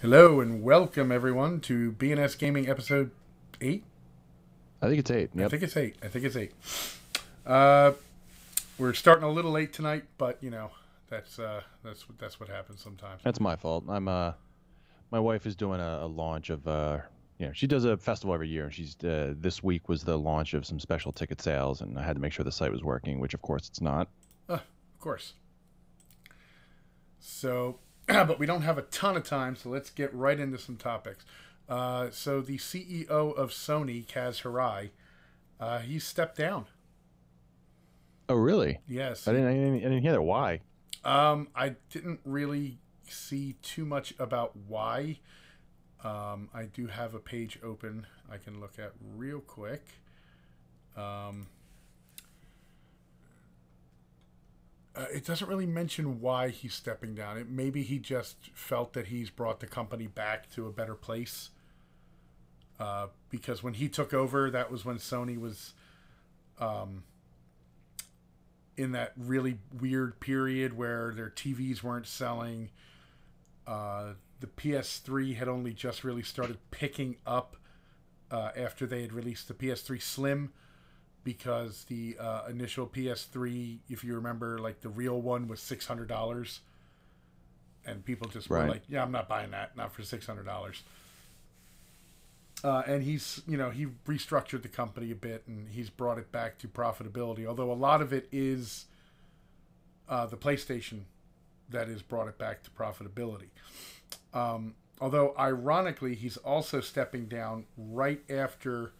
Hello and welcome everyone to BNS Gaming episode 8. I think it's 8. I Yep. think it's 8. Uh, we're starting a little late tonight, but that's what happens sometimes. That's my fault. My wife is doing a launch of she does a festival every year, and she's this week was the launch of some special ticket sales, and I had to make sure the site was working, which of course it's not. Of course. So, but we don't have a ton of time, so let's get right into some topics. So the CEO of Sony, Kaz Hirai, he stepped down. Oh, really? Yes. I didn't hear that. Why? I didn't really see too much about why. I do have a page open I can look at real quick. It doesn't really mention why he's stepping down. Maybe he just felt that he's brought the company back to a better place. Because when he took over, that was when Sony was in that really weird period where their TVs weren't selling. The PS3 had only just really started picking up after they had released the PS3 Slim, because the initial PS3, if you remember, like the real one was $600, and people just were like, "Yeah, I'm not buying that, not for $600." And he's, he restructured the company a bit, and he's brought it back to profitability. Although a lot of it is the PlayStation that has brought it back to profitability. Although ironically, he's also stepping down right after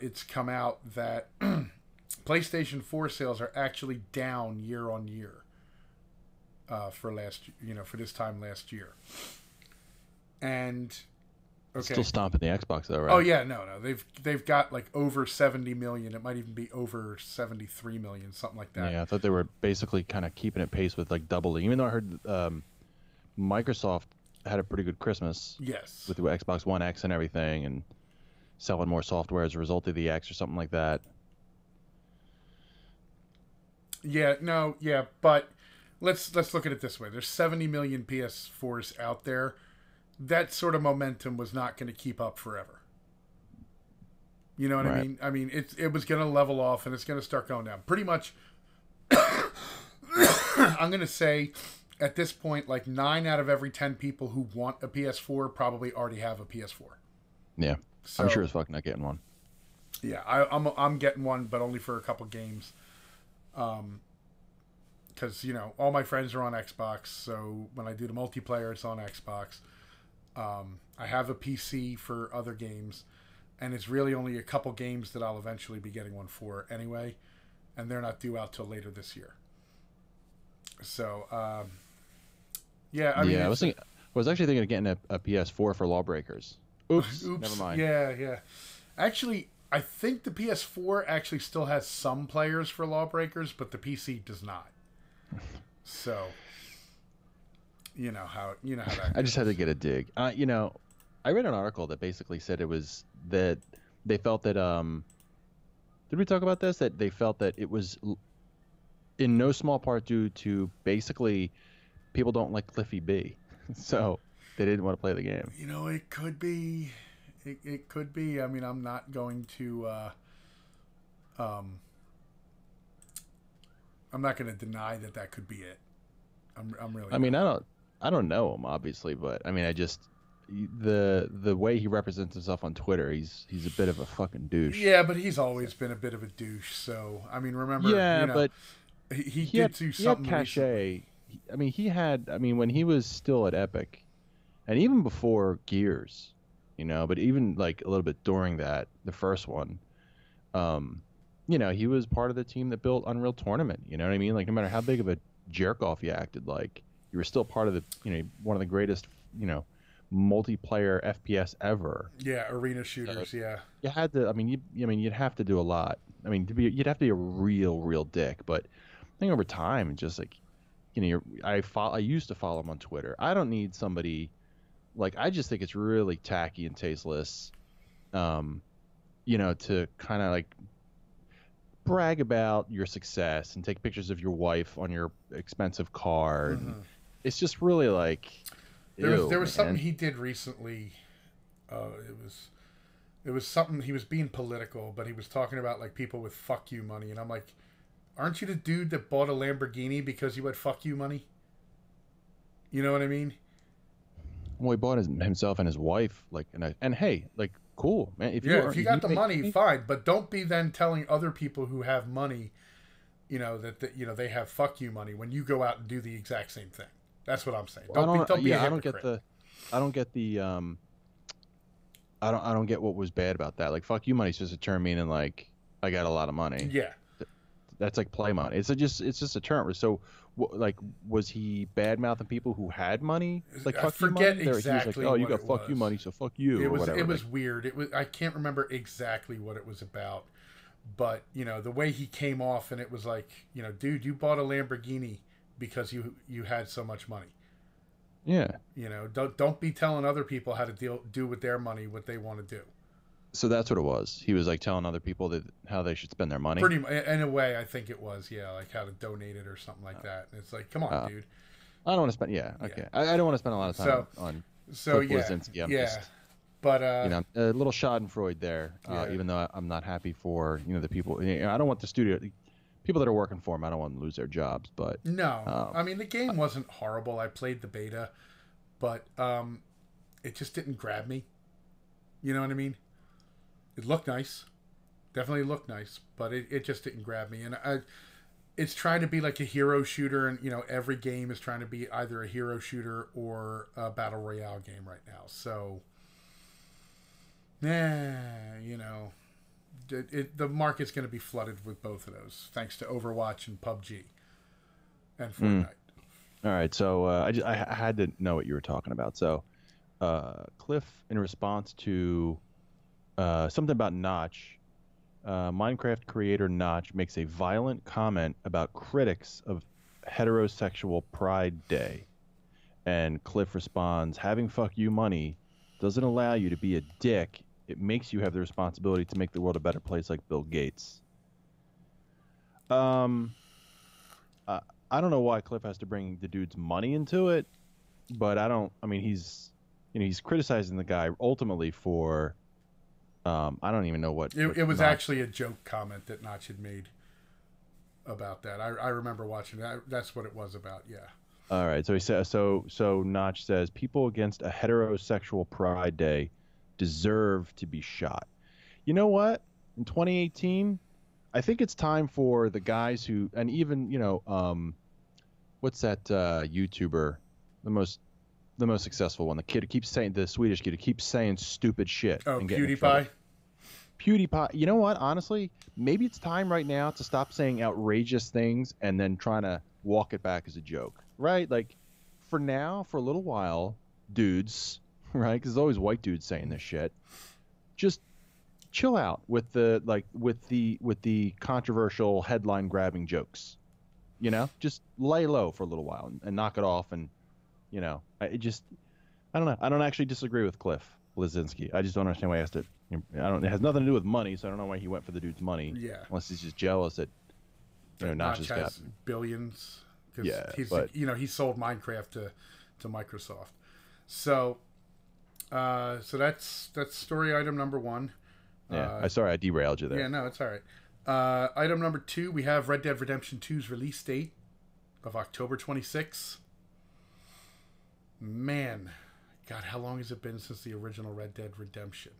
it's come out that PlayStation 4 sales are actually down year on year for this time last year. And okay, Still stomping the Xbox though, right? oh yeah, no, they've got like over 70 million. It might even be over 73 million, something like that. Yeah, I thought they were basically kind of keeping it pace with like doubling. Even though I heard Microsoft had a pretty good Christmas. Yes. With the Xbox One X and everything, and selling more software as a result of the X or something like that. Yeah, no, yeah, but let's look at it this way. There's 70 million PS4s out there. That sort of momentum was not going to keep up forever. You know what I mean? I mean, it was going to level off, and it's going to start going down. Pretty much, I'm going to say, at this point, like 9 out of every 10 people who want a PS4 probably already have a PS4. Yeah, so, I'm sure as fuck not getting one. Yeah, I'm getting one, but only for a couple games. Because, all my friends are on Xbox, so when I do the multiplayer, it's on Xbox. I have a PC for other games, and it's really only a couple games that I'll eventually be getting one for anyway, and they're not due out till later this year. So, yeah, I mean, I was actually thinking of getting a PS4 for Lawbreakers. Oops, never mind. Yeah. Actually, I think the PS4 actually still has some players for Lawbreakers, but the PC does not. So, you know how that goes. I just had to get a dig. I read an article that basically said it was that they felt that did we talk about this? That they felt that it was in no small part due to basically people don't like Cliffy B, so they didn't want to play the game. It could be. It could be. I mean, I'm not going to. I'm not going to deny that could be it. I'm really. I mean, I don't know him obviously, but I mean, the way he represents himself on Twitter, he's a bit of a fucking douche. Yeah, but he's always been a bit of a douche. So I mean, remember? Yeah, but he did do something. He had cachet. I mean, when he was still at Epic, and even before Gears, but even like a little bit during that, the first one, he was part of the team that built Unreal Tournament. You know what I mean? Like, no matter how big of a jerk off you acted, like you were still part of the, one of the greatest, multiplayer FPS ever. Yeah, arena shooters. Yeah. You had to. I mean, you'd have to do a lot. I mean, you'd have to be a real dick. But I think over time, just like, I used to follow him on Twitter. I don't need somebody. Like, I just think it's really tacky and tasteless, to kind of like brag about your success and take pictures of your wife on your expensive car. Mm-hmm. It's just really like, There was something man. he did recently. It was something, he was being political, but he was talking about like people with fuck you money, and I'm like, aren't you the dude that bought a Lamborghini because you had fuck you money? You know what I mean? Well, he bought himself and his wife, like, and hey, like, cool, man. Yeah, if you got the money, money, fine, but don't be then telling other people who have money, that they have fuck you money when you go out and do the exact same thing. That's what I'm saying. Don't be a hypocrite. I don't get the I don't get what was bad about that. Like, fuck you money's just a term meaning like I got a lot of money. Yeah. That's like play money. It's just a term. So, like, was he bad mouthing people who had money? Like, fuck you money. Exactly. He was like, oh, you got fuck you money, so fuck you. It was weird. I can't remember exactly what it was about, but the way he came off, and it was like, dude, you bought a Lamborghini because you had so much money. Yeah. Don't be telling other people how to do with their money what they want to do. So that's what it was. He was like telling other people how they should spend their money. Pretty much, in a way, I think it was. Yeah, like how to donate it or something like that. And it's like, come on, dude. I don't want to spend. Yeah, okay. Yeah. I don't want to spend a lot of time on. So Cliff Bleszinski. But a little Schadenfreude there. Even though I'm not happy for the people. I don't want the studio people that are working for him. I don't want them to lose their jobs. But no, I mean the game wasn't horrible. I played the beta, but it just didn't grab me. You know what I mean? It looked nice. Definitely looked nice, but it just didn't grab me. And it's trying to be like a hero shooter, and every game is trying to be either a hero shooter or a battle royale game right now. So, the market's going to be flooded with both of those, thanks to Overwatch and PUBG and Fortnite. All right, so I had to know what you were talking about. So, Cliff, in response to something about Notch, Minecraft creator Notch makes a violent comment about critics of heterosexual Pride Day. And Cliff responds, having fuck you money doesn't allow you to be a dick. It makes you have the responsibility to make the world a better place, like Bill Gates. I don't know why Cliff has to bring the dude's money into it, but he's criticizing the guy ultimately for I don't even know what it was actually a joke comment that Notch had made about that. I remember watching that. That's what it was about. Yeah. All right. So he says. So Notch says people against a heterosexual Pride Day deserve to be shot. You know what? In 2018, I think it's time for the guys who, and even what's that YouTuber, the most successful one, the Swedish kid who keeps saying stupid shit. Oh, PewDiePie. PewDiePie. You know what? Honestly, maybe it's time right now to stop saying outrageous things and then trying to walk it back as a joke, right? Like, for now, for a little while, dudes, right? Because there's always white dudes saying this shit. Just chill out with the controversial headline grabbing jokes. Just lay low for a little while and knock it off. And I don't know. I don't actually disagree with Cliff Bleszinski. I just don't understand why he has to. It has nothing to do with money, so I don't know why he went for the dude's money. Yeah. Unless he's just jealous that Notch has got billions. Yeah. He sold Minecraft to Microsoft. So that's story item number one. Yeah. Sorry, I derailed you there. Yeah, no, it's all right. Item number two, we have Red Dead Redemption 2's release date of October 26th. Man, God, how long has it been since the original Red Dead Redemption?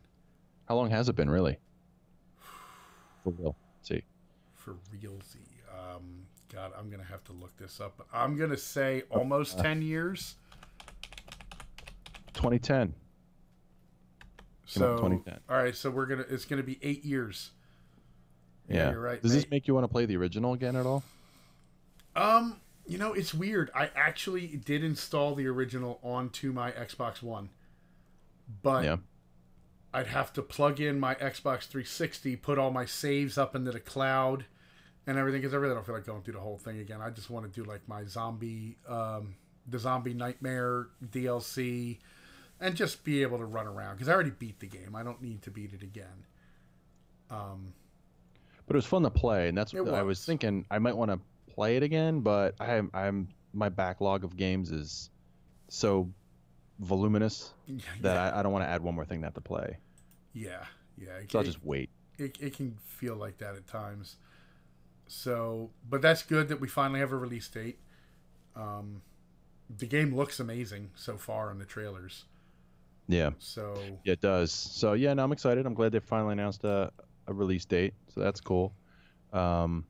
How long has it been, really? For real. Let's see. For realsy. God, I'm going to have to look this up. But I'm going to say almost 10 years. 2010. So, 2010. All right, so it's going to be 8 years. Yeah, you're right. Does this make you want to play the original again at all? It's weird. I actually did install the original onto my Xbox One. But yeah. I'd have to plug in my Xbox 360, put all my saves up into the cloud and everything, because I really don't feel like going through the whole thing again. I just want to do like my the Zombie Nightmare DLC and just be able to run around, because I already beat the game. I don't need to beat it again. But it was fun to play, and that's what I was thinking. I might want to play it again, but I'm my backlog of games is so voluminous that Yeah. I don't want to add one more thing to have to play. Yeah. Yeah. So I'll just wait. It can feel like that at times. So, but that's good that we finally have a release date. The game looks amazing so far in the trailers. Yeah. So Yeah, it does. So yeah, no, I'm excited. I'm glad they finally announced a release date. So that's cool. Um,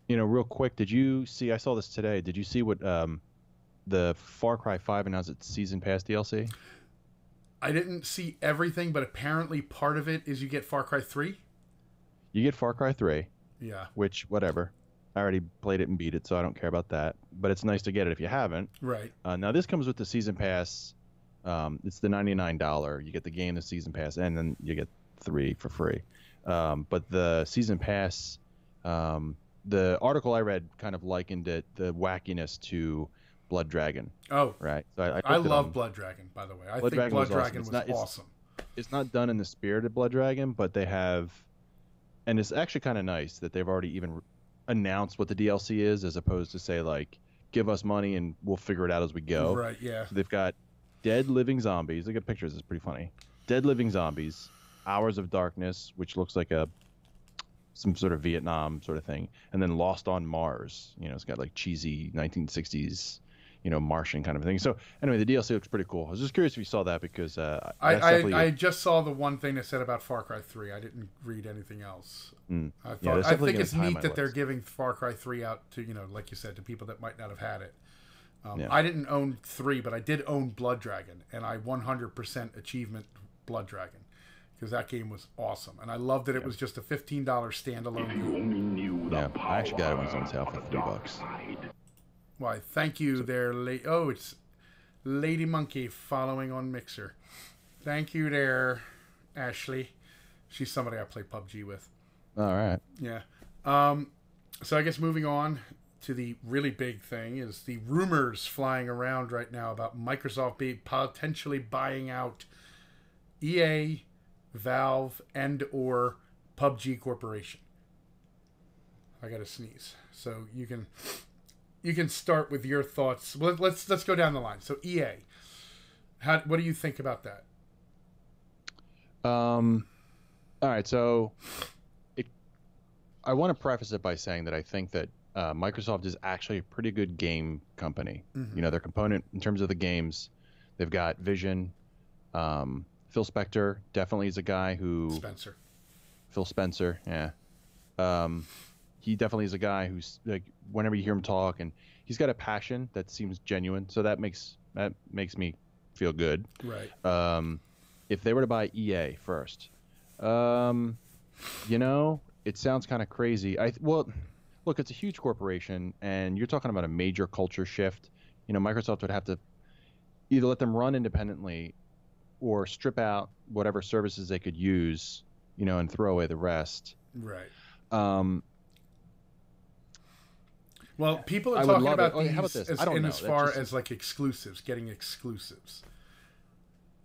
real quick, did you see? I saw this today. Did you see what the Far Cry 5 announced its season pass DLC? I didn't see everything, but apparently part of it is you get Far Cry 3. You get Far Cry 3, Yeah. which whatever. I already played it and beat it, so I don't care about that. But it's nice to get it if you haven't. Right. Now this comes with the season pass. It's the $99. You get the game, the season pass, and then you get 3 for free. But the season pass, the article I read kind of likened it, the wackiness to Blood Dragon. Oh, right. So I love Blood Dragon, by the way. I think Blood Dragon was awesome. It's not done in the spirit of Blood Dragon, but they have, and it's actually kind of nice that they've already even announced what the DLC is, as opposed to say like, give us money and we'll figure it out as we go. Right. Yeah. So they've got dead living zombies. Look at pictures. It's pretty funny. Dead living zombies. Hours of Darkness, which looks like some sort of Vietnam sort of thing, and then Lost on Mars. It's got like cheesy 1960s, Martian kind of thing. So anyway, the DLC looks pretty cool. I was just curious if you saw that because I just saw the one thing that said about Far Cry 3. I didn't read anything else. I think it's neat that they're giving Far Cry 3 out to, like you said, to people that might not have had it. I didn't own 3, but I did own Blood Dragon, and I 100% achievement Blood Dragon because that game was awesome, and I loved that it was just a $15 standalone game. Yeah, I actually got it when it was on sale for $3. Why? Thank you, there. Oh, it's Lady Monkey following on Mixer. Thank you, there, Ashley. She's somebody I play PUBG with. All right. Yeah. So I guess moving on to the really big thing is the rumors flying around right now about Microsoft potentially buying out EA, Valve, and or PUBG Corporation. I gotta sneeze. So you can start with your thoughts. Well, let's go down the line. So EA, what do you think about that? All right. So I want to preface it by saying that I think that Microsoft is actually a pretty good game company. Mm-hmm. Their component in terms of the games, they've got Vision. Phil Spector definitely is a guy who... Phil Spencer, yeah. He definitely is a guy who's like, whenever you hear him talk, and he's got a passion that seems genuine, so that makes me feel good. Right. If they were to buy EA first, it sounds kind of crazy. Well, look, it's a huge corporation, and you're talking about a major culture shift. Microsoft would have to either let them run independently or strip out whatever services they could use, and throw away the rest. Right. Well, people are talking about these how about this? as far as like exclusives, getting exclusives.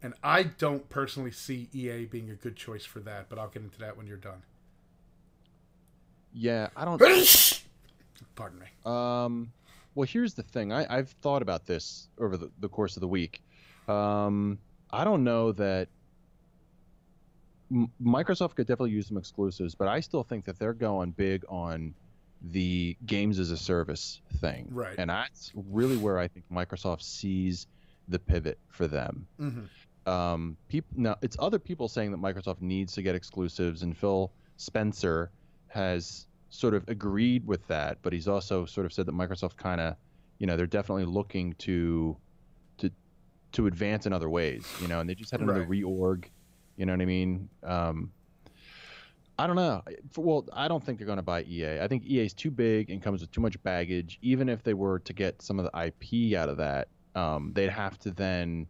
And I don't personally see EA being a good choice for that, but I'll get into that when you're done. Yeah, I don't... Pardon me. Well, here's the thing. I've thought about this over the course of the week. I don't know that Microsoft could definitely use some exclusives, but I still think that they're going big on the games as a service thing. Right. And that's really where I think Microsoft sees the pivot for them. Mm-hmm. Now, it's other people saying that Microsoft needs to get exclusives, and Phil Spencer has sort of agreed with that, but he's also sort of said that Microsoft kind of, they're definitely looking to advance in other ways, and they just had another reorg, you know what I mean? I don't know. Well, I don't think they're going to buy EA. I think EA is too big and comes with too much baggage. Even if they were to get some of the IP out of that, they'd have to then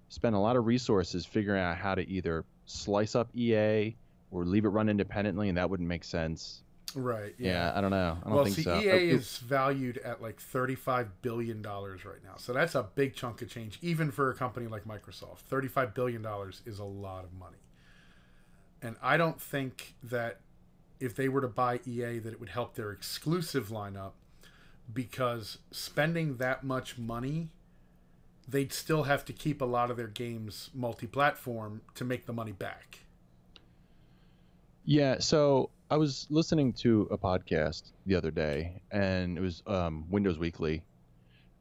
spend a lot of resources figuring out how to either slice up EA or leave it run independently, and that wouldn't make sense. Right. Yeah, I don't know. I don't think so. EA is valued at like $35 billion right now. So that's a big chunk of change, even for a company like Microsoft. $35 billion is a lot of money. And I don't think that if they were to buy EA that it would help their exclusive lineup, because spending that much money they'd still have to keep a lot of their games multi-platform to make the money back. Yeah, so I was listening to a podcast the other day, and it was Windows Weekly,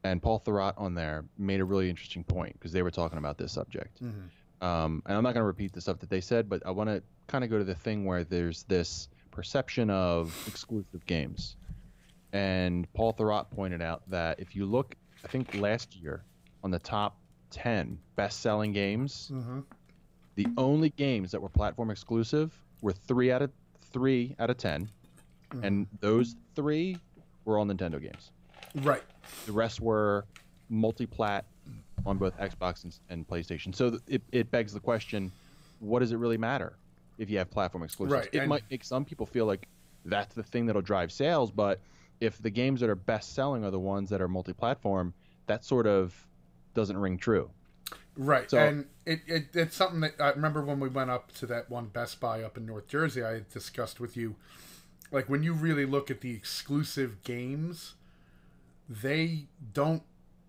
and Paul Thurrott on there made a really interesting point because they were talking about this subject. Mm-hmm. And I'm not going to repeat the stuff that they said, but I want to kind of go to the thing where there's this perception of exclusive games. And Paul Thurrott pointed out that if you look, I think last year, on the top 10 best-selling games, Mm-hmm. the only games that were platform exclusive were 3 out of 10, Mm-hmm. and those 3 were all Nintendo games. Right. The rest were multi-plat on both Xbox and PlayStation. So it begs the question, what does it really matter if you have platform exclusives? Right. It might make some people feel like that's the thing that'll drive sales, but if the games that are best-selling are the ones that are multi-platform, that sort of doesn't ring true. Right. So, and it's something that I remember when we went up to that one Best Buy up in North Jersey, I had discussed with you, like when you really look at the exclusive games, they don't,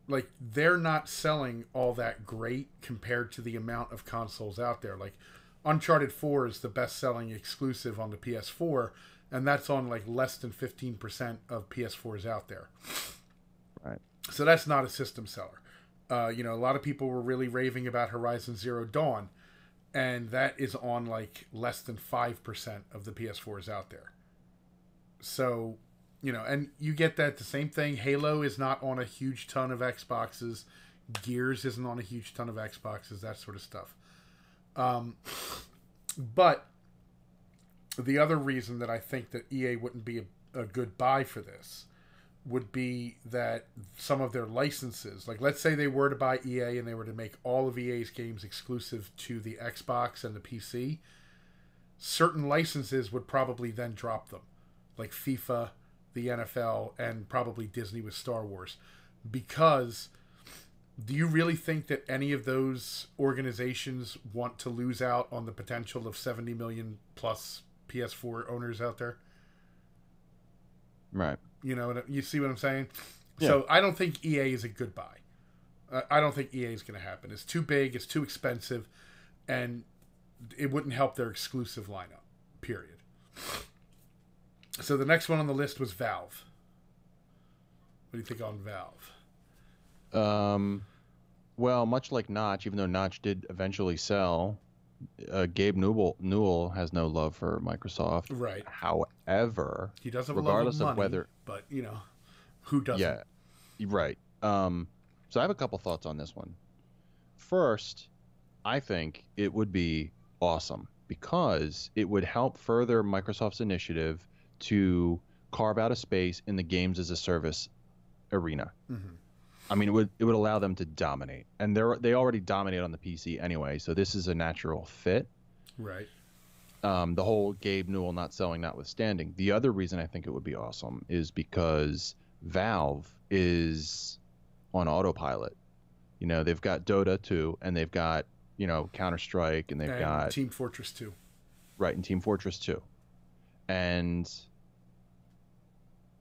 like, they're not selling all that great compared to the amount of consoles out there. Like Uncharted 4 is the best-selling exclusive on the PS4, and that's on like less than 15% of PS4s out there. right. So that's not a system seller. A lot of people were really raving about Horizon Zero Dawn, and that is on like less than 5% of the PS4s out there. So, and you get that the same thing. Halo is not on a huge ton of Xboxes. Gears isn't on a huge ton of Xboxes, that sort of stuff. But the other reason that I think that EA wouldn't be a good buy for this would be that some of their licenses, like let's say they were to buy EA and they were to make all of EA's games exclusive to the Xbox and the PC, certain licenses would probably then drop them, like FIFA, the NFL, and probably Disney with Star Wars. Because do you really think that any of those organizations want to lose out on the potential of 70 million plus PS4 owners out there? Right. You see what I'm saying? Yeah. So I don't think EA is a good buy. I don't think EA is going to happen. It's too big, it's too expensive, and it wouldn't help their exclusive lineup, period. So the next one on the list was Valve. What do you think on Valve? Well, much like Notch, even though Notch did eventually sell, Gabe Newell has no love for Microsoft. Right. However, He does have regardless a love of whether, but who doesn't? yeah, right. So I have a couple thoughts on this one. First, I think it would be awesome because it would help further Microsoft's initiative to carve out a space in the games as a service arena. Mm-hmm. I mean, it would allow them to dominate, and they already dominate on the PC anyway. So this is a natural fit. Right. The whole Gabe Newell not selling notwithstanding. The other reason I think it would be awesome is because Valve is on autopilot. They've got Dota 2, and they've got Counter-Strike, and they've got Team Fortress 2. Right, and Team Fortress 2. And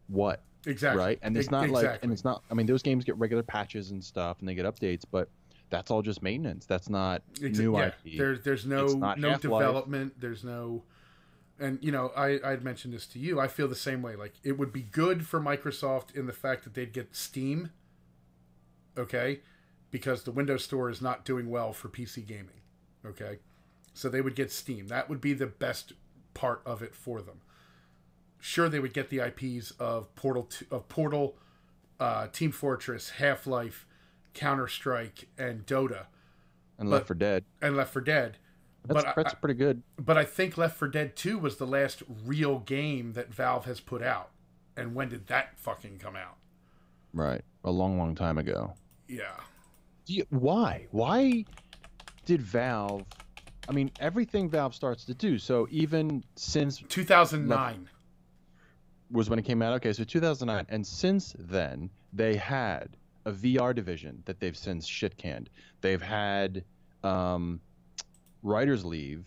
what? Exactly. Right, and it's not exactly. like, and it's not. I mean, those games get regular patches and stuff, and they get updates, but that's all just maintenance. That's not new IP. There's no Half-Life. development. There's no, and I'd mentioned this to you. I feel the same way. Like it would be good for Microsoft in the fact that they'd get Steam. Okay, because the Windows Store is not doing well for PC gaming. Okay, so they would get Steam. That would be the best part of it for them. Sure, they would get the IPs of Portal, Team Fortress, Half-Life, Counter-Strike, and Dota, and Left 4 Dead. That's pretty good. But I think Left 4 Dead 2 was the last real game that Valve has put out. And when did that fucking come out? Right, a long, long time ago. Yeah. Why? Why did Valve? I mean, everything Valve starts to do. So even since 2009. Was when it came out. Okay, so 2009, and since then they had a VR division that they've since shit canned. They've had writers leave.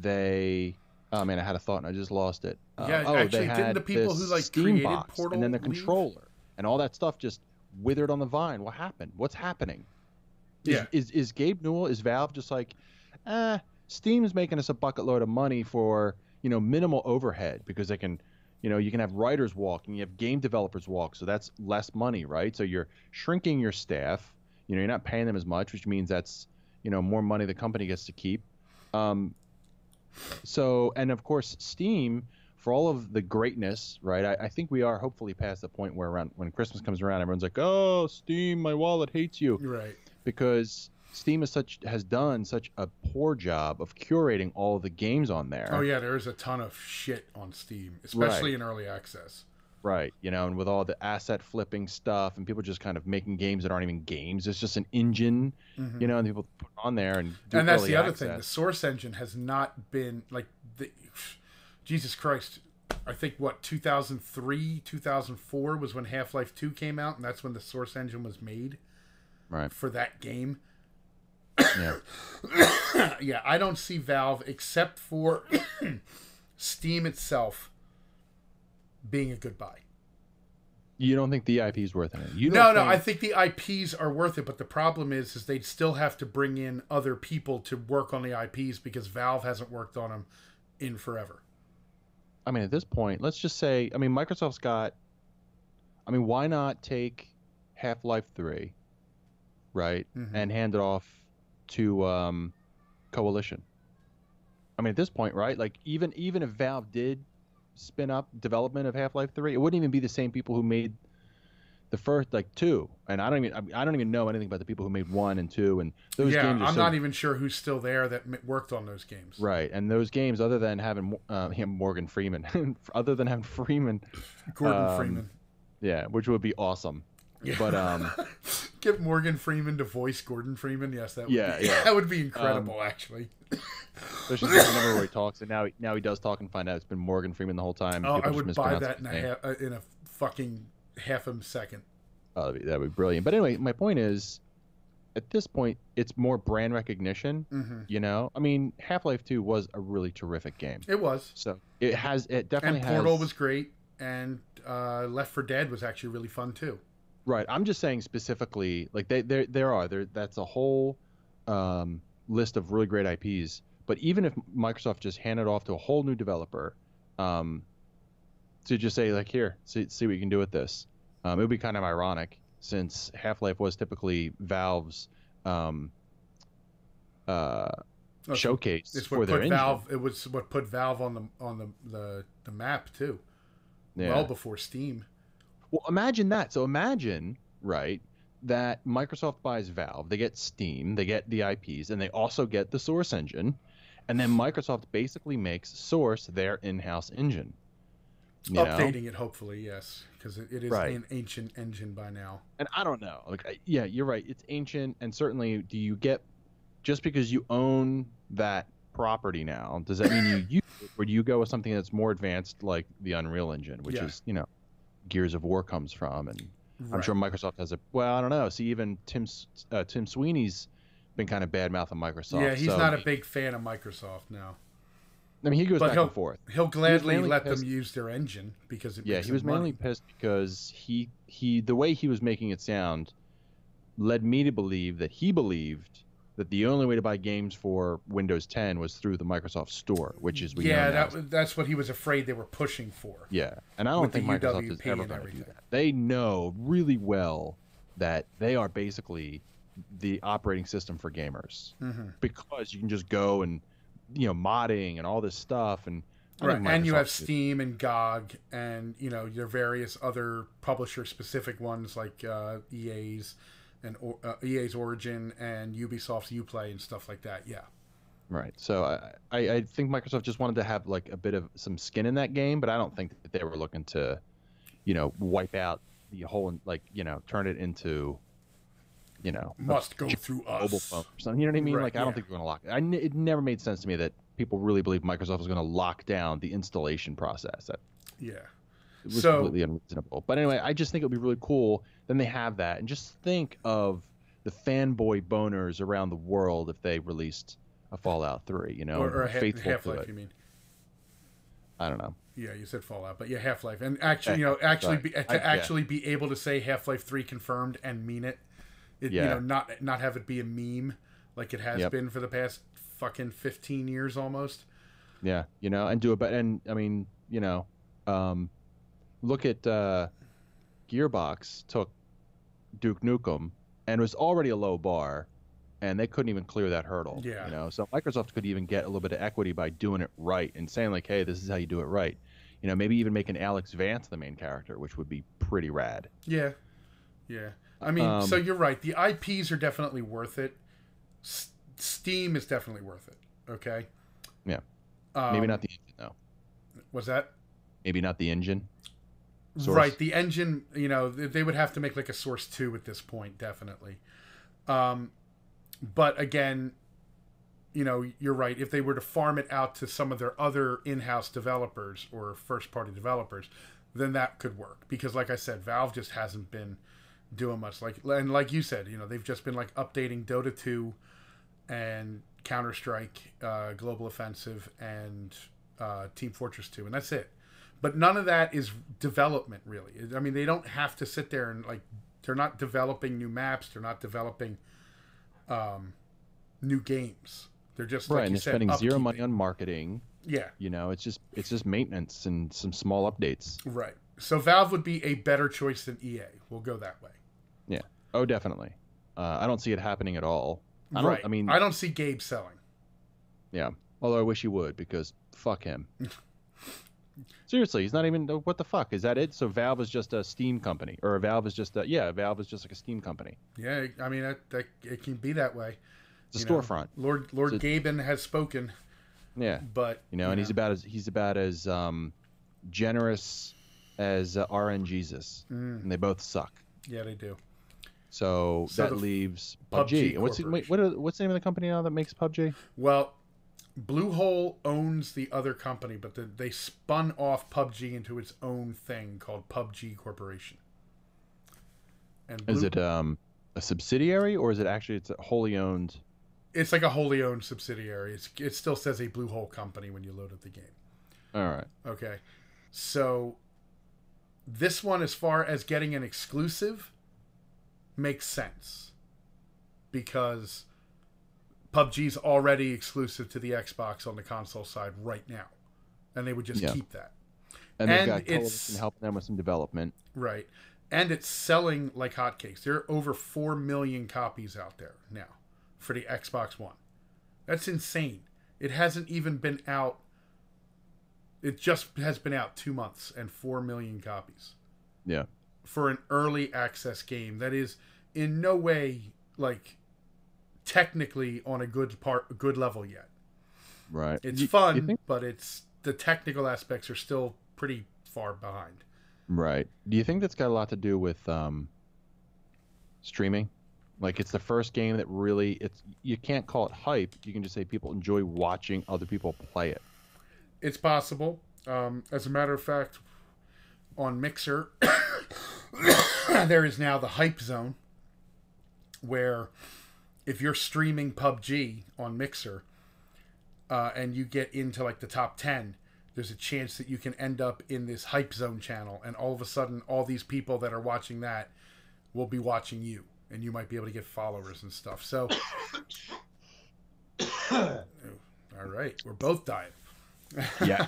I had a thought and I just lost it. Actually, they had didn't the people who Steam created box, Portal and then the leave? controller and all that stuff just withered on the vine. What happened? What's happening? Yeah. Is Gabe Newell, is Valve just like, Steam's making us a bucket load of money for, minimal overhead because they can, you can have writers walk and you have game developers walk, so that's less money, right? So you're shrinking your staff. You're not paying them as much, which means that's, more money the company gets to keep. So, and of course, Steam, for all of the greatness, right? I think we are hopefully past the point where around when Christmas comes around, everyone's like, "Oh, Steam, my wallet hates you," Right? because Steam has done such a poor job of curating all of the games on there. Oh yeah, there is a ton of shit on Steam, especially in early access. Right, and with all the asset flipping stuff and people just kind of making games that aren't even games. It's just an engine, and people put on there and do and that's the other access. thing. The Source engine has not been like Jesus Christ. I think 2003, 2004 was when Half-Life 2 came out, and that's when the Source engine was made. Right. For that game. Yeah. Yeah, I don't see Valve except for Steam itself being a good buy. You don't think the IP is worth it? No, I think the IPs are worth it, but the problem is they'd still have to bring in other people to work on the IPs because Valve hasn't worked on them in forever. I mean, at this point, let's just say, Microsoft's got, why not take Half-Life 3, right, and hand it off to Coalition? At this point, right, like even if Valve did spin up development of Half-Life 3, it wouldn't even be the same people who made the first 2, and I don't even know anything about the people who made 1 and 2, and those games. I'm not even sure who's still there that worked on those games. Right, and those games, other than having Morgan Freeman, other than having Gordon Freeman, yeah, which would be awesome. Yeah. But get Morgan Freeman to voice Gordon Freeman. Yes, that would that would be incredible, actually. Especially whenever where he talks, and now he does talk and find out it's been Morgan Freeman the whole time. Oh, I would buy that in a fucking half a second. Oh, that'd be brilliant. But anyway, my point is, at this point, it's more brand recognition. Half-Life 2 was a really terrific game. It was. So it definitely has. And Portal was great, and Left 4 Dead was actually really fun too. Right. I'm just saying specifically, like that's a whole list of really great IPs. But even if Microsoft just handed off to a whole new developer, to just say like, here, see what you can do with this, it would be kind of ironic since Half-Life was typically Valve's showcase for their engine. It was what put Valve on the map too. Yeah. Well before Steam. Well, imagine that. So imagine, right, that Microsoft buys Valve, they get Steam, they get the IPs, and they also get the Source engine, and then Microsoft basically makes Source their in-house engine. Updating it, hopefully, yes, because it is an ancient engine by now. And I don't know. Like, yeah, you're right. It's ancient, and certainly, do you get just because you own that property now? Does that mean you use it, or do you go with something that's more advanced, like the Unreal Engine, which is Gears of War comes from, and I'm sure Microsoft has I don't know. See, even Tim Sweeney's been kind of bad-mouthing Microsoft. Yeah, he's not a big fan of Microsoft now. He goes back and forth. He'll gladly let them use their engine because it makes he was mainly pissed because he the way he was making it sound led me to believe that he believed that the only way to buy games for Windows 10 was through the Microsoft Store, which is that's what he was afraid they were pushing for. Yeah, and I don't think Microsoft is ever going to do that. They know really well that they are basically the operating system for gamers because you can just go and modding and all this stuff and you have Steam and GOG and your various other publisher specific ones like EA's. And EA's Origin and Ubisoft's Uplay and stuff like that, yeah. Right. So I think Microsoft just wanted to have like a bit of some skin in that game, but I don't think that they were looking to, wipe out the whole turn it into, must go through us. Mobile phone or something. You know what I mean? Right, I don't think they're going to lock it. It never made sense to me that people really believed Microsoft was going to lock down the installation process. Yeah. It was completely unreasonable. But anyway, I just think it would be really cool. Then they have that. And just think of the fanboy boners around the world if they released a Fallout 3, or a Half-Life, you mean? I don't know. Yeah, you said Fallout, but yeah, Half-Life. And actually, be able to say Half-Life 3 confirmed and mean it You know, not have it be a meme like it has been for the past fucking 15 years almost. Yeah, you know, and do it, but and I mean, you know, look at Gearbox took Duke Nukem and was already a low bar, and they couldn't even clear that hurdle. Yeah, you know, so Microsoft could even get a little bit of equity by doing it right and saying like, hey, this is how you do it right. You know, maybe even making Alex Vance the main character, which would be pretty rad. Yeah, yeah. I mean, so you're right. The IPs are definitely worth it. Steam is definitely worth it. Okay. Yeah. Maybe not the engine though. Was that? Maybe not the engine. Source. Right. The engine. You know, they would have to make like a Source 2 at this point, definitely. But again, you know, you're right. If they were to farm it out to some of their other in-house developers or first-party developers, then that could work. Because, like I said, Valve just hasn't been doing much. Like you said, you know, they've just been like updating Dota 2 and Counter-Strike, Global Offensive, and Team Fortress 2, and that's it. But none of that is development, really. I mean, they don't have to sit there and like. They're not developing new maps. They're not developing new games. They're just right, like and you they're spending zero money on marketing. Yeah, you know, it's just maintenance and some small updates. Right. So Valve would be a better choice than EA. We'll go that way. Yeah. Oh, definitely. I don't see it happening at all. I don't see Gabe selling. Yeah. Although I wish he would, because fuck him. Seriously, he's not even. What the fuck is that? It? So Valve is just a Steam company, or Valve is just Valve is just like a Steam company. Yeah, I mean that it can be that way. It's a storefront. Lord Gaben has spoken. Yeah, but and he's about as generous as RN Jesus, and they both suck. Yeah, they do. So that leaves PUBG. What's the name of the company now that makes PUBG? Well, Bluehole owns the other company, but they spun off PUBG into its own thing called PUBG Corporation. And is it a subsidiary, or is it actually it's a wholly owned? It's like a wholly owned subsidiary. It still says a Bluehole company when you load up the game. All right. Okay. So this one, as far as getting an exclusive, makes sense because PUBG's already exclusive to the Xbox on the console side right now, and they would just keep that. And they've got Coalition helping them with some development. Right. And it's selling like hotcakes. There are over 4 million copies out there now for the Xbox One. That's insane. It hasn't even been out. It just has been out 2 months and 4 million copies. Yeah. For an early access game that is in no way like technically on a good level yet. Right. It's fun, but the technical aspects are still pretty far behind. Right. Do you think that's got a lot to do with streaming? Like it's the first game that really you can't call it hype. You can just say people enjoy watching other people play it. It's possible. As a matter of fact, on Mixer, there is now the hype zone where if you're streaming PUBG on Mixer and you get into like the top 10, there's a chance that you can end up in this hype zone channel, and all of a sudden all these people that are watching that will be watching you, and you might be able to get followers and stuff. So all right, we're both dying. Yeah.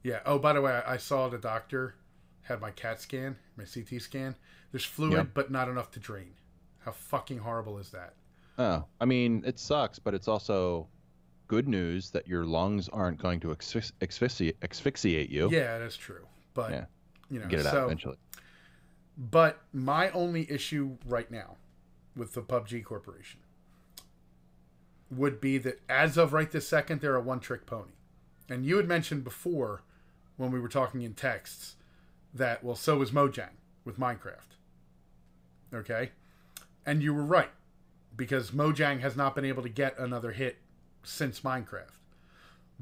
Yeah. Oh, by the way, I saw the doctor had my CAT scan, my CT scan. There's fluid, but not enough to drain. How fucking horrible is that? Oh, I mean, it sucks, but it's also good news that your lungs aren't going to asphyxiate you. Yeah, that's true. But, get it out eventually. But my only issue right now with the PUBG Corporation would be that as of right this second, they're a one-trick pony. And you had mentioned before when we were talking in texts that, well, so is Mojang with Minecraft. Okay? And you were right, because Mojang has not been able to get another hit since Minecraft.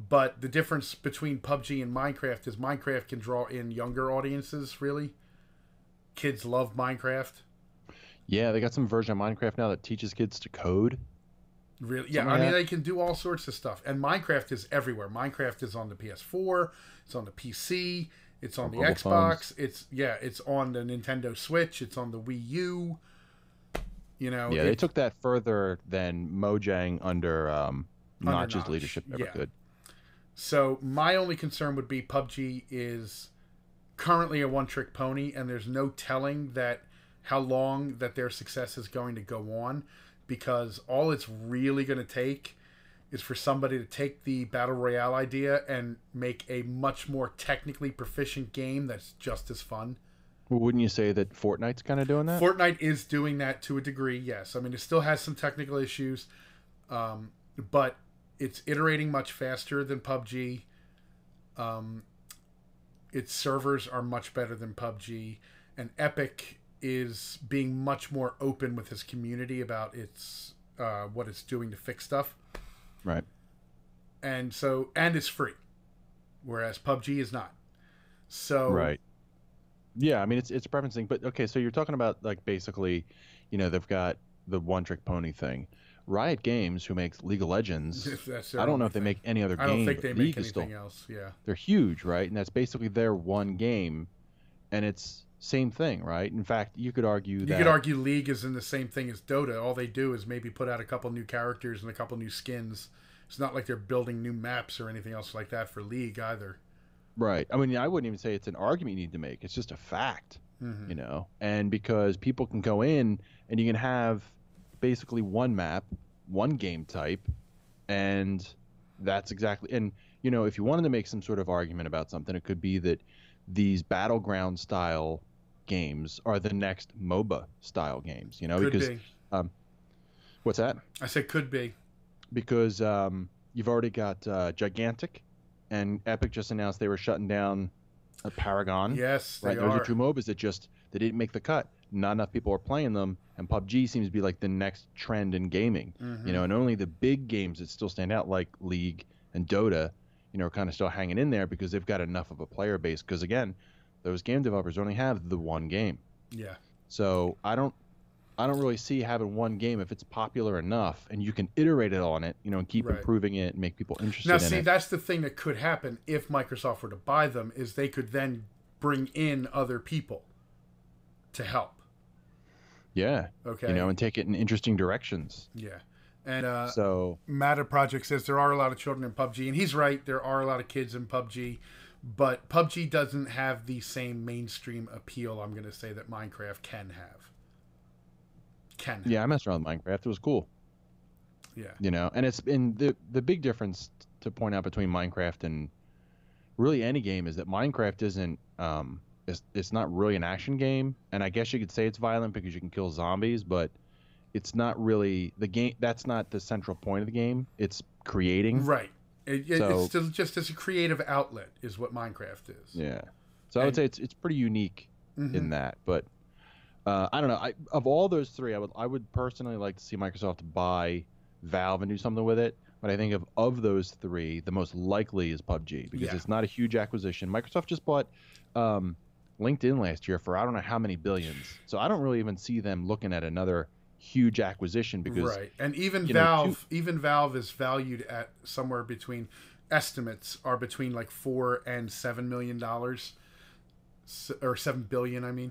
But the difference between PUBG and Minecraft is Minecraft can draw in younger audiences, really. Kids love Minecraft. Yeah, they got some version of Minecraft now that teaches kids to code. Really? Yeah, I mean, they can do all sorts of stuff. And Minecraft is everywhere. Minecraft is on the PS4, it's on the PC, it's on the Xbox, phones. It's on the Nintendo Switch, it's on the Wii U. You know, Yeah, they took that further than Mojang under under Notch's Notch. leadership ever Yeah. could. So my only concern would be PUBG is currently a one-trick pony, and there's no telling that how long that their success is going to go on, because all it's really going to take is for somebody to take the battle royale idea and make a much more technically proficient game that's just as fun. Well, wouldn't you say that Fortnite's kind of doing that? Fortnite is doing that to a degree, yes. I mean, it still has some technical issues, but it's iterating much faster than PUBG. Its servers are much better than PUBG, and Epic is being much more open with his community about its what it's doing to fix stuff. Right. And it's free, whereas PUBG is not. So Right. Yeah, I mean it's a preference thing, but okay, so you're talking about like basically, they've got the one trick pony thing. Riot Games, who makes League of Legends, that's their I don't only know if they thing. make any other game. I don't think but they League make is still, anything else. Yeah. they're huge, right? And that's basically their one game, and it's same thing, right? In fact, you could argue You that could argue League is in the same thing as Dota. All they do is maybe put out a couple new characters and a couple new skins. It's not like they're building new maps or anything else like that for League either. right. I mean, I wouldn't even say it's an argument you need to make. It's just a fact, And because people can go in and you can have basically one map, one game type, and that's exactly. And if you wanted to make some sort of argument about something, it could be that these battleground style games are the next MOBA style games. Could because be. What's that? I said could be. Because you've already got Gigantic, and Epic just announced they were shutting down Paragon. Yes, they right. are. Those are two MOBAs that they didn't make the cut. Not enough people are playing them, and PUBG seems to be like the next trend in gaming. And only the big games that still stand out, like League and Dota, are kind of still hanging in there because they've got enough of a player base. Because again, those game developers only have the one game. Yeah. So I don't really see having one game if it's popular enough and you can iterate it on it, and keep improving it and make people interested in it. Now, see, that's the thing that could happen if Microsoft were to buy them, is they could then bring in other people to help. Yeah. Okay. And take it in interesting directions. Yeah. And so Matter Project says there are a lot of children in PUBG, and he's right. There are a lot of kids in PUBG, but PUBG doesn't have the same mainstream appeal, I'm going to say, that Minecraft can have. Yeah, I messed around with Minecraft. It was cool. Yeah. And it's been the big difference to point out between Minecraft and really any game is that Minecraft isn't it's not really an action game, and I guess you could say it's violent because you can kill zombies, but it's not really the game. That's not the central point of the game. It's creating. Right. It's still just as a creative outlet is what Minecraft is. Yeah. So I would say it's pretty unique in that, but I don't know. Of all those three, I would personally like to see Microsoft buy Valve and do something with it. But I think of those three, the most likely is PUBG because it's not a huge acquisition. Microsoft just bought LinkedIn last year for I don't know how many billions. So I don't really even see them looking at another huge acquisition because and even Valve is valued at somewhere between estimates are between like $4 and $7 million or $7 billion. I mean.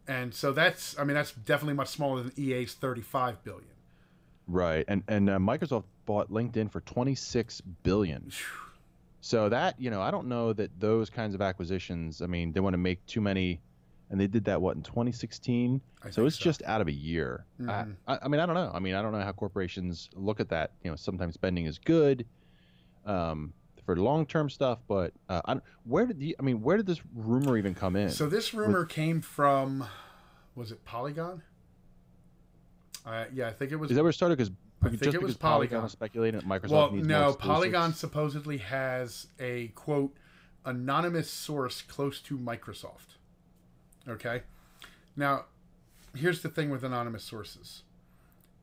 And so that's definitely much smaller than EA's $35 billion. Right, and Microsoft bought LinkedIn for $26 billion. So that I don't know that those kinds of acquisitions. I mean, they want to make too many, and they did that in 2016. So it's just out of a year. I mean, I don't know. I mean, I don't know how corporations look at that. Sometimes spending is good for long-term stuff, but where did this rumor even come in? So this rumor came from, was it Polygon? Yeah, I think it was. Is that where it started? I think it was Polygon was speculating that Microsoft needs more exclusives? Polygon supposedly has a, quote, anonymous source close to Microsoft. Okay? Now, here's the thing with anonymous sources,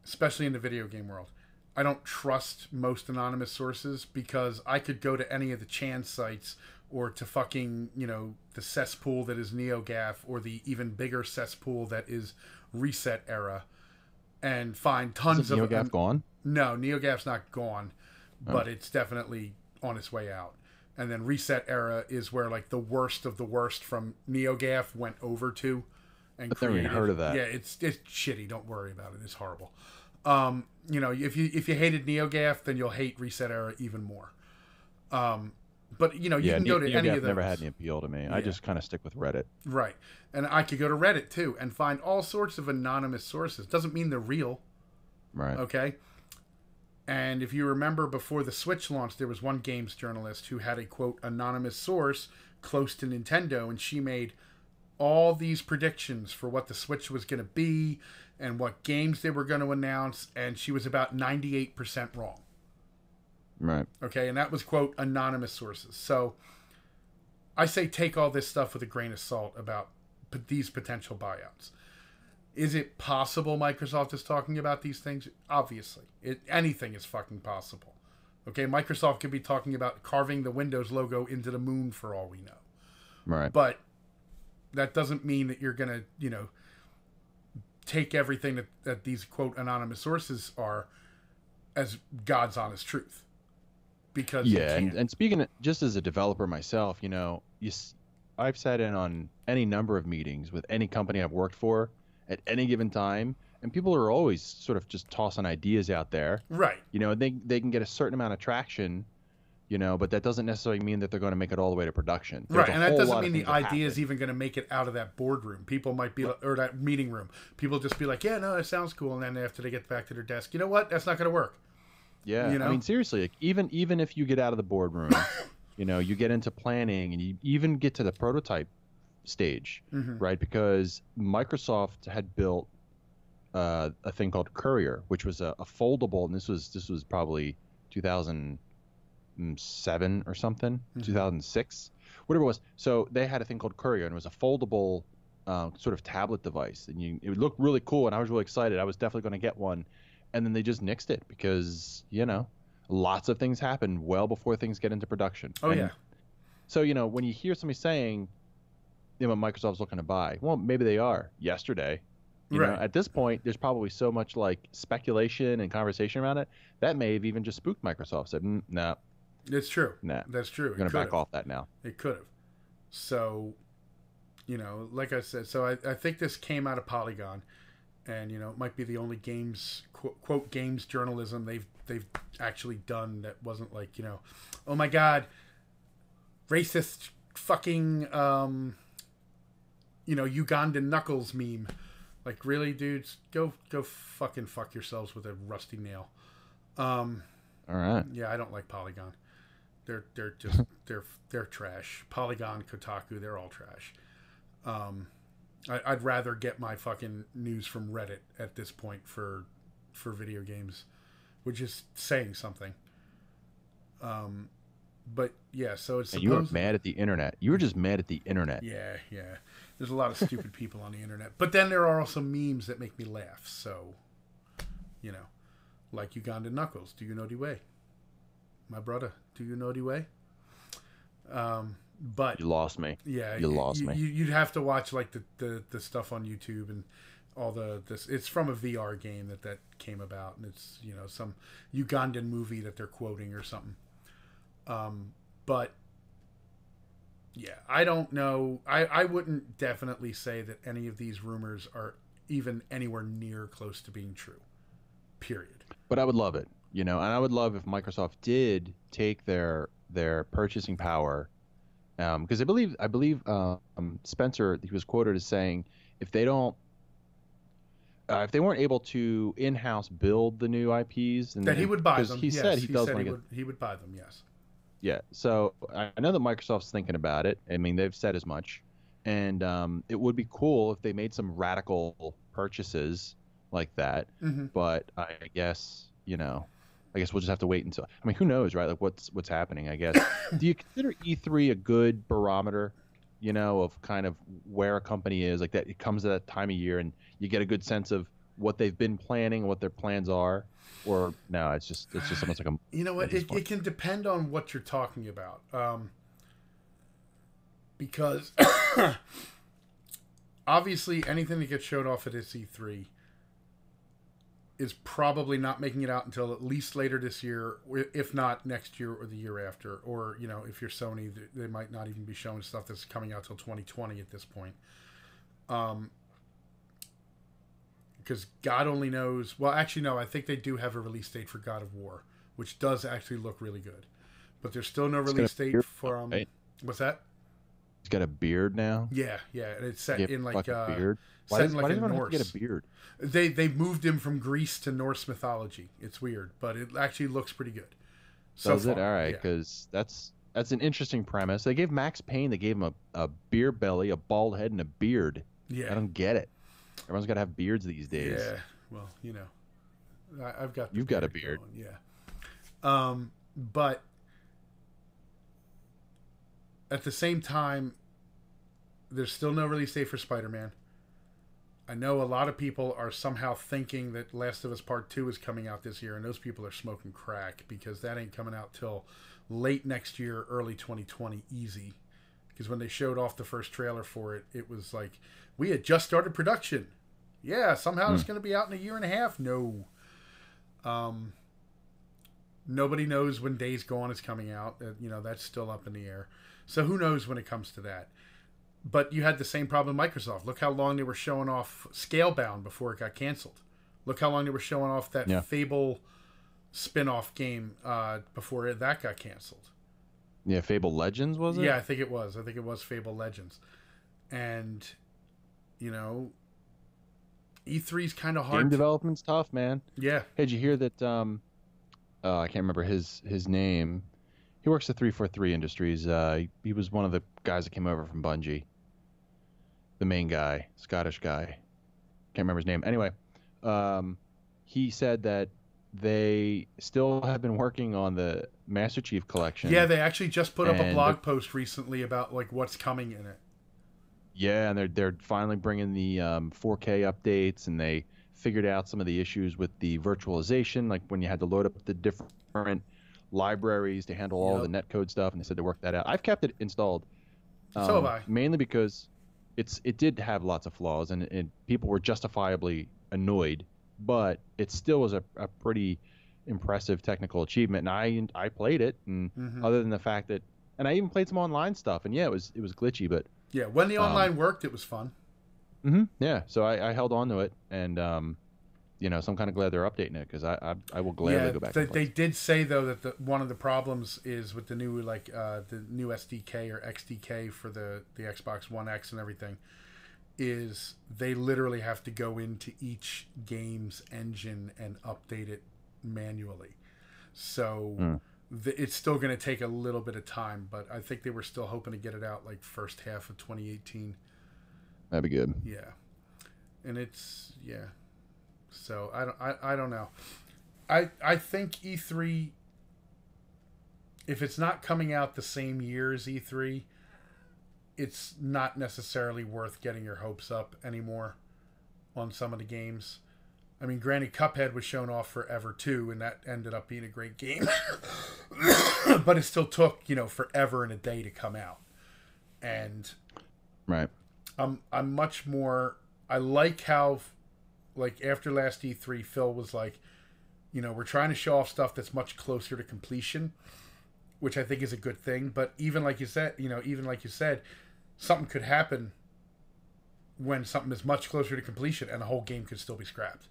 especially in the video game world. I don't trust most anonymous sources because I could go to any of the Chan sites or to fucking, the cesspool that is NeoGAF or the even bigger cesspool that is Reset Era and find tons of... Is NeoGAF gone? No, NeoGAF's not gone, but it's definitely on its way out. And then Reset Era is where like the worst of the worst from NeoGAF went over to, and I've never even creative. heard of that. Yeah, it's shitty. Don't worry about it. It's horrible. You know, if you hated NeoGAF, then you'll hate Reset Era even more. But you know, you can go to any of those. Never had any appeal to me. I just kind of stick with Reddit. Right, and I could go to Reddit too and find all sorts of anonymous sources. Doesn't mean they're real. Right. Okay. And if you remember, before the Switch launched, there was one games journalist who had a quote anonymous source close to Nintendo, and she made all these predictions for what the Switch was going to be and what games they were going to announce, and she was about 98% wrong. Right. Okay, and that was, quote, anonymous sources. So I say take all this stuff with a grain of salt about these potential buyouts. Is it possible Microsoft is talking about these things? Obviously. Anything is fucking possible. Okay, Microsoft could be talking about carving the Windows logo into the moon for all we know. Right. But that doesn't mean that you're going to, you know, take everything that these, quote, anonymous sources are as God's honest truth. Because yeah, and speaking just as a developer myself, you know, I've sat in on any number of meetings with any company I've worked for at any given time, and people are always sort of just tossing ideas out there. Right. You know, they can get a certain amount of traction, you know, but that doesn't necessarily mean that they're going to make it all the way to production. Right, and that doesn't mean the idea is even going to make it out of that boardroom. People might be, or that meeting room. People just be like, yeah, no, that sounds cool, and then after they get back to their desk, you know what? That's not going to work. Yeah, you know? I mean, seriously, like, even if you get out of the boardroom, you know, you get into planning and you even get to the prototype stage, right? Because Microsoft had built a thing called Courier, which was a foldable, and this was probably 2007 or something, 2006, whatever it was. So they had a thing called Courier, and it was a foldable sort of tablet device, and it would look really cool, and I was really excited. I was definitely going to get one. And then they just nixed it because, you know, lots of things happen well before things get into production. Oh, yeah. So, you know, when you hear somebody saying, you know, Microsoft's looking to buy, well, maybe they are yesterday. You know, at this point, there's probably so much like speculation and conversation around it that may have even just spooked Microsoft. Said, no. It's true. Nah. That's true. We're going to back off that now. It could have. So, you know, like I said, so I think this came out of Polygon. And, you know, it might be the only games, quote, games journalism they've actually done that wasn't like, you know, oh my God, racist fucking, you know, Ugandan Knuckles meme. Like, really, dudes? Go fucking fuck yourselves with a rusty nail. All right. Yeah, I don't like Polygon. They're just, they're trash. Polygon, Kotaku, they're all trash. I'd rather get my fucking news from Reddit at this point for video games, which is saying something. But yeah, so it's. And you were mad at the internet. You were just mad at the internet. Yeah. There's a lot of stupid people on the internet, but then there are also memes that make me laugh. So, you know, like Ugandan Knuckles. Do you know the way, my brother? Do you know the way? But you lost me. Yeah, you lost me. You'd have to watch like the stuff on YouTube and all this. It's from a VR game that came about, and it's, you know, some Ugandan movie that they're quoting or something. But yeah, I don't know. I wouldn't definitely say that any of these rumors are even anywhere near close to being true. Period. But I would love it, you know, and I would love if Microsoft did take their purchasing power. Because I believe Spencer, he was quoted as saying, if they weren't able to in-house build the new IPs, and that he would buy them. He said he would buy them. Yes. Yeah. So I know that Microsoft's thinking about it. I mean, they've said as much, and it would be cool if they made some radical purchases like that. But I guess, you know. I guess we'll just have to wait until. I mean, who knows, right? Like, what's happening? I guess. Do you consider E3 a good barometer, you know, of kind of where a company is? Like that, it comes at that time of year, and you get a good sense of what they've been planning, what their plans are, or no? It's just almost like a. You know what? It can depend on what you're talking about, because obviously anything that gets showed off at this E3 is probably not making it out until at least later this year, if not next year or the year after. Or, you know, if you're Sony, they might not even be showing stuff that's coming out till 2020 at this point. because God only knows. Well, actually, no. I think they do have a release date for God of War, which does actually look really good. But there's still no release date for. Right? What's that? He's got a beard now. Yeah, and it's set in like beard. Why set does in like a everyone have Norse. to get a beard? They moved him from Greece to Norse mythology. It's weird, but it actually looks pretty good. Does it? All right, because that's an interesting premise. They gave Max Payne. They gave him a beer belly, a bald head, and a beard. Yeah, I don't get it. Everyone's got to have beards these days. Yeah, well, I've got. You've got a beard. Going, yeah. But at the same time, there's still no release date for Spider-Man. I know a lot of people are somehow thinking that Last of Us Part 2 is coming out this year, and those people are smoking crack because that ain't coming out till late next year, early 2020, easy. Because when they showed off the first trailer for it, it was like, we had just started production. Yeah, somehow it's going to be out in a year and a half. No. Nobody knows when Days Gone is coming out. That's still up in the air. So who knows when it comes to that. But you had the same problem with Microsoft. Look how long they were showing off Scalebound before it got canceled. Look how long they were showing off that Fable spin-off game before that got canceled. Yeah, Fable Legends, was it? Yeah, I think it was. I think it was Fable Legends. And, E3's kind of hard. Game development's tough, man. Yeah. Hey, did you hear that, I can't remember his name. He works at 343 Industries. He was one of the guys that came over from Bungie. The main guy, Scottish guy. Can't remember his name. Anyway, he said that they still have been working on the Master Chief Collection. Yeah, they actually just put up a blog post recently about like what's coming in it. Yeah, and they're finally bringing the 4K updates, and they figured out some of the issues with the virtualization, like when you had to load up the different libraries to handle all the netcode stuff, and they said they worked that out. I've kept it installed. So have I. Mainly because it did have lots of flaws, and people were justifiably annoyed, but it still was a pretty impressive technical achievement, and I played it, and other than the fact that, and I even played some online stuff, and yeah, it was glitchy, but yeah, when the online worked, it was fun. Yeah, so I held on to it, and so I'm kind of glad they're updating it, because I will gladly go back. They did say though that one of the problems is with the new the new SDK or XDK for the Xbox One X and everything, is they literally have to go into each game's engine and update it manually. So it's still going to take a little bit of time, but I think they were still hoping to get it out like first half of 2018. That'd be good. Yeah, and it's So I don't know. I think E3, if it's not coming out the same year as E3, it's not necessarily worth getting your hopes up anymore on some of the games. I mean, granted, Cuphead was shown off forever too, and that ended up being a great game. But it still took, forever and a day to come out. And right. I'm much more, I like how, like, after last E3, Phil was like, we're trying to show off stuff that's much closer to completion, which I think is a good thing. But even like you said, something could happen when something is much closer to completion and the whole game could still be scrapped.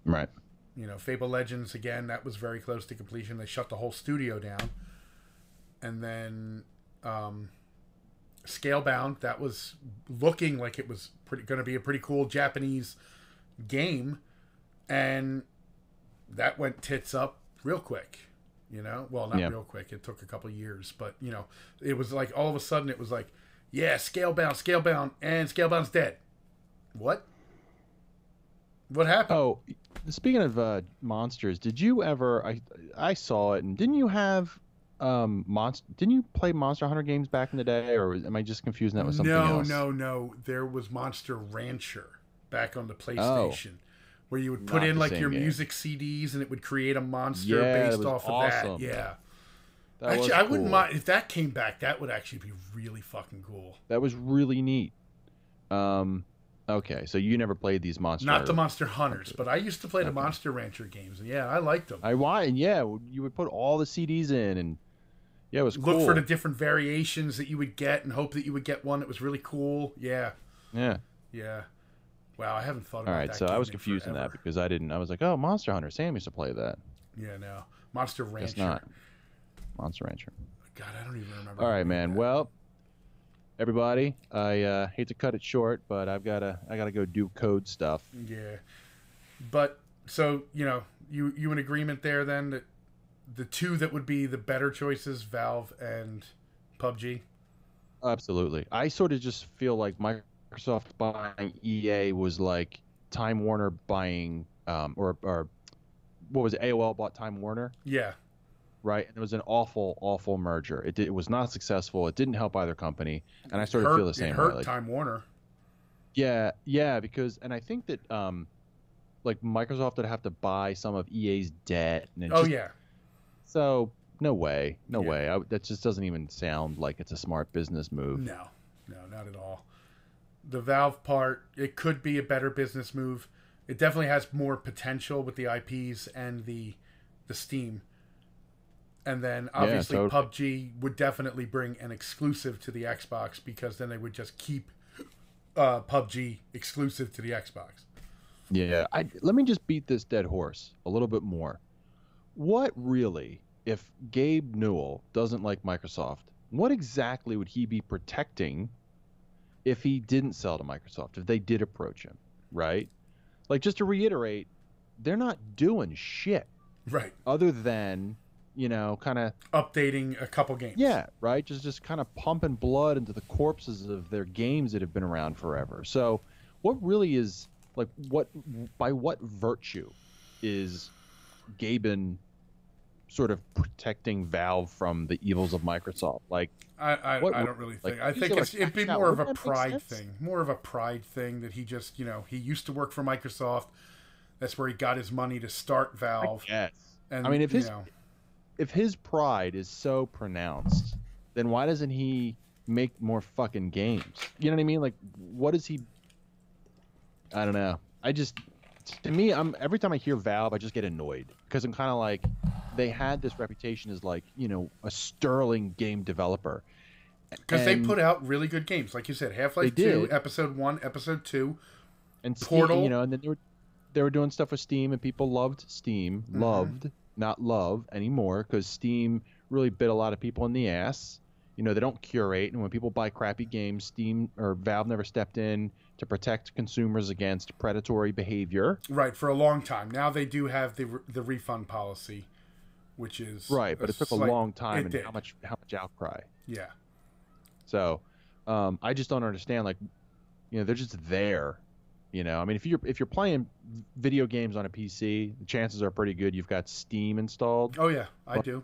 Right. Fable Legends, again, that was very close to completion. They shut the whole studio down. And then Scalebound, that was looking like it was going to be a pretty cool Japanese game. And that went tits up real quick. Well, not real quick. It took a couple of years. But, it was like all of a sudden it was like, yeah, Scalebound, and Scalebound's dead. What? What happened? Oh, speaking of monsters, did you ever? I saw it, and didn't you have Didn't you play Monster Hunter games back in the day, or am I just confusing that with something else? No. There was Monster Rancher back on the PlayStation, where you would put in like your music CDs, and it would create a monster based off of that. Yeah. Actually, I wouldn't mind if that came back. That would actually be really fucking cool. That was really neat. Okay, so you never played these Monster... Not the Monster Hunters, but I used to play the Monster Rancher games, and yeah, I liked them. You would put all the CDs in, and yeah, it was cool. Look for the different variations that you would get, and hope that you would get one that was really cool. Yeah. Wow, I haven't thought All about right, that so I game was in confused in that forever. because I didn't. I was like, oh, Monster Hunter. Sam used to play that. Yeah, no. Monster Guess Rancher. not. Monster Rancher. God, I don't even remember All who right, made man. that. Well, everybody, I hate to cut it short, but I gotta go do code stuff. Yeah. But, so, you in agreement there then that the two that would be the better choices, Valve and PUBG? Absolutely. I sort of just feel like Microsoft buying EA was like Time Warner buying, or what was it? AOL bought Time Warner, Yeah. right? And it was an awful, awful merger. It was not successful. It didn't help either company, and I It sort of feel the hurt. It same way. hurt Like, Time Warner. yeah, because, and I think that like Microsoft would have to buy some of EA's debt, and it Oh, just yeah. so no way, no Yeah. way. That just doesn't even sound like it's a smart business move. No. No, not at all. The Valve part, it could be a better business move. It definitely has more potential with the IPs and the Steam. And then obviously totally. PUBG would definitely bring an exclusive to the Xbox because then they would just keep PUBG exclusive to the Xbox. Yeah, let me just beat this dead horse a little bit more. What really, if Gabe Newell doesn't like Microsoft, what exactly would he be protecting if he didn't sell to Microsoft, if they did approach him, right? Like, just to reiterate, they're not doing shit Right. other than, kind of Updating a couple games. yeah, right? Just kind of pumping blood into the corpses of their games that have been around forever. So, what really is like by what virtue is Gaben sort of protecting Valve from the evils of Microsoft? Like, I don't really think. I think it'd be more of a pride thing. More of a pride thing that he just, he used to work for Microsoft. That's where he got his money to start Valve. Yes. And I mean, if his pride is so pronounced, then why doesn't he make more fucking games? You know what I mean? Like, what is he? I don't know. To me, every time I hear Valve, I just get annoyed because I'm kind of like, they had this reputation as like, a sterling game developer. Because they put out really good games, like you said, Half-Life 2, Episode 1, Episode 2, and Portal. Steam, and then they were doing stuff with Steam, and people loved Steam, loved, not love anymore, because Steam really bit a lot of people in the ass. They don't curate, and when people buy crappy games, Steam or Valve never stepped in to protect consumers against predatory behavior. Right, for a long time. Now they do have the refund policy, which is right, but it took a long time, and did. how much outcry. Yeah. So, I just don't understand. Like, they're just there. I mean, if you're playing video games on a PC, the chances are pretty good you've got Steam installed. Oh yeah, I do.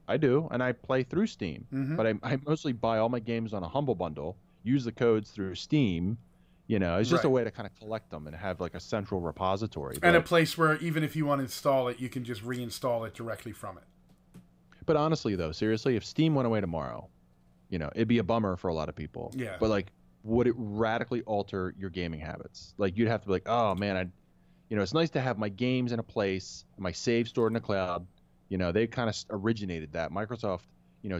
I do, and I play through Steam. But I mostly buy all my games on a Humble Bundle, use the codes through Steam. It's just a way to kind of collect them and have like a central repository. And a place where even if you want to install it, you can just reinstall it directly from it. But honestly, though, seriously, if Steam went away tomorrow, it'd be a bummer for a lot of people. Yeah. But like, would it radically alter your gaming habits? Like, you'd have to be like, oh man, it's nice to have my games in a place, my save stored in the cloud. They kind of originated that. Microsoft,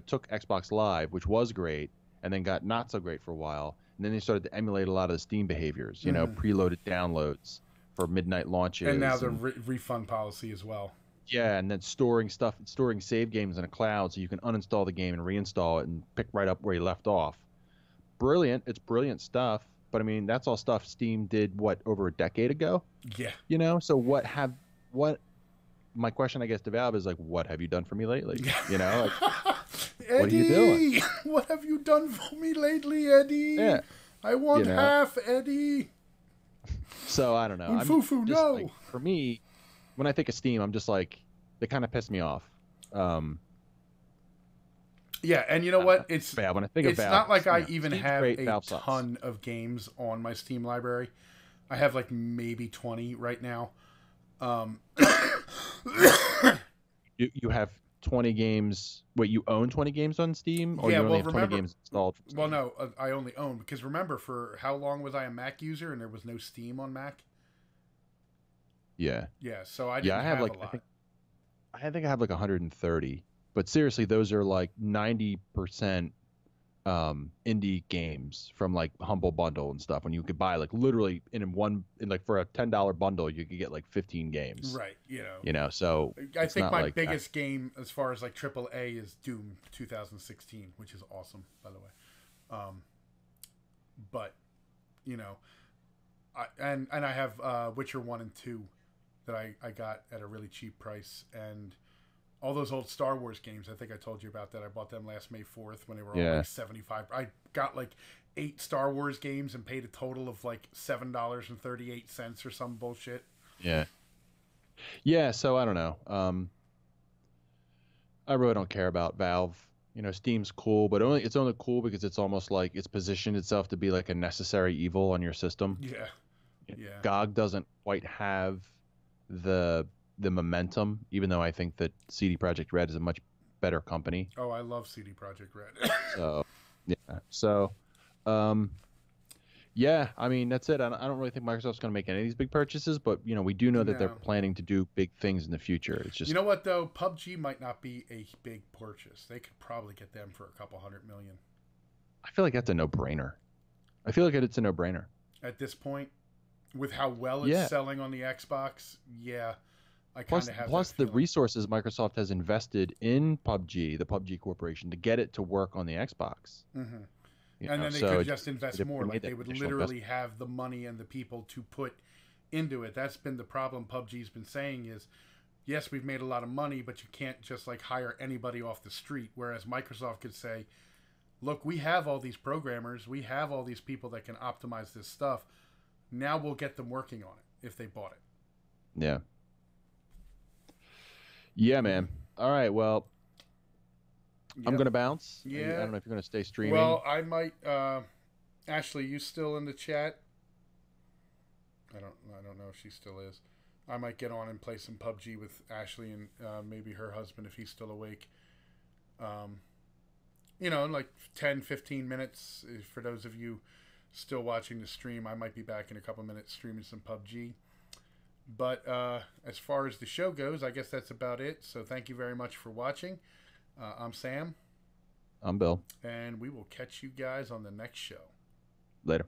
took Xbox Live, which was great, and then got not so great for a while. And then they started to emulate a lot of the Steam behaviors, preloaded downloads for midnight launches. And now the refund policy as well. Yeah, and then storing save games in a cloud so you can uninstall the game and reinstall it and pick right up where you left off. Brilliant. It's brilliant stuff. But I mean, that's all stuff Steam did, over a decade ago? Yeah. So my question, I guess, to Valve is like, what have you done for me lately? Like, Eddie, what are you doing? What have you done for me lately, Eddie? Yeah. I want half, Eddie. So I don't know. Fufu, no. Like, for me, when I think of Steam, I'm just like, they kind of piss me off. Yeah, and you know what? It's bad. When I think of Valve, not like I even Steam's have great, a Valve sucks. ton of games on my Steam library. I have like maybe 20 right now. You have 20 games. Wait, you own 20 games on Steam, or you only have 20 games installed? Well, no, I only own because remember, for how long was I a Mac user and there was no Steam on Mac? Yeah. Yeah, so I didn't have like a lot. I think I have like 130. But seriously, those are like 90% indie games from like Humble Bundle and stuff. When you could buy like literally in like for a $10 bundle, you could get like 15 games. Right. So I it's think not my like that. biggest game as far as like AAA is Doom 2016, which is awesome, by the way. But you know, and I have Witcher 1 and 2 that I got at a really cheap price, and all those old Star Wars games. I think I told you about that. I bought them last May 4th when they were all Yeah. like 75. I got like 8 Star Wars games and paid a total of like $7.38 or some bullshit. Yeah. Yeah. So I don't know. I really don't care about Valve. Steam's cool, but it's only cool because it's almost like it's positioned itself to be like a necessary evil on your system. Yeah. Yeah. GOG doesn't quite have the momentum, even though I think that CD Projekt Red is a much better company. Oh, I love CD Projekt Red. So yeah. So yeah, I mean that's it. I don't really think Microsoft's going to make any of these big purchases, but we do know that they're No. planning to do big things in the future. It's just You know what though? PUBG might not be a big purchase. They could probably get them for a couple hundred million I feel like that's a no-brainer. I feel like it's a no-brainer. at this point. With how well it's Yeah. selling on the Xbox, yeah, I kind Plus, of have plus that the feeling. resources Microsoft has invested in PUBG, the PUBG Corporation, to get it to work on the Xbox. Hmm. You And know, then they so could just invest more. made Like that they would additional literally investment. have the money and the people to put into it. That's been the problem PUBG's been saying is, yes, we've made a lot of money, but you can't just like hire anybody off the street. Whereas Microsoft could say, look, we have all these programmers, we have all these people that can optimize this stuff. Now we'll get them working on it if they bought it. Yeah. Yeah, man. All right. Well, I'm Yep. gonna bounce. I Yeah. don't know if you're gonna stay streaming. Well, I might. Ashley, you still in the chat? I don't know if she still is. I might get on and play some PUBG with Ashley and maybe her husband if he's still awake. Um, in like 10, 15 minutes. For those of you still watching the stream, I might be back in a couple minutes streaming some PUBG. But as far as the show goes, I guess that's about it. So thank you very much for watching. I'm Sam, I'm Bill. and we will catch you guys on the next show. Later.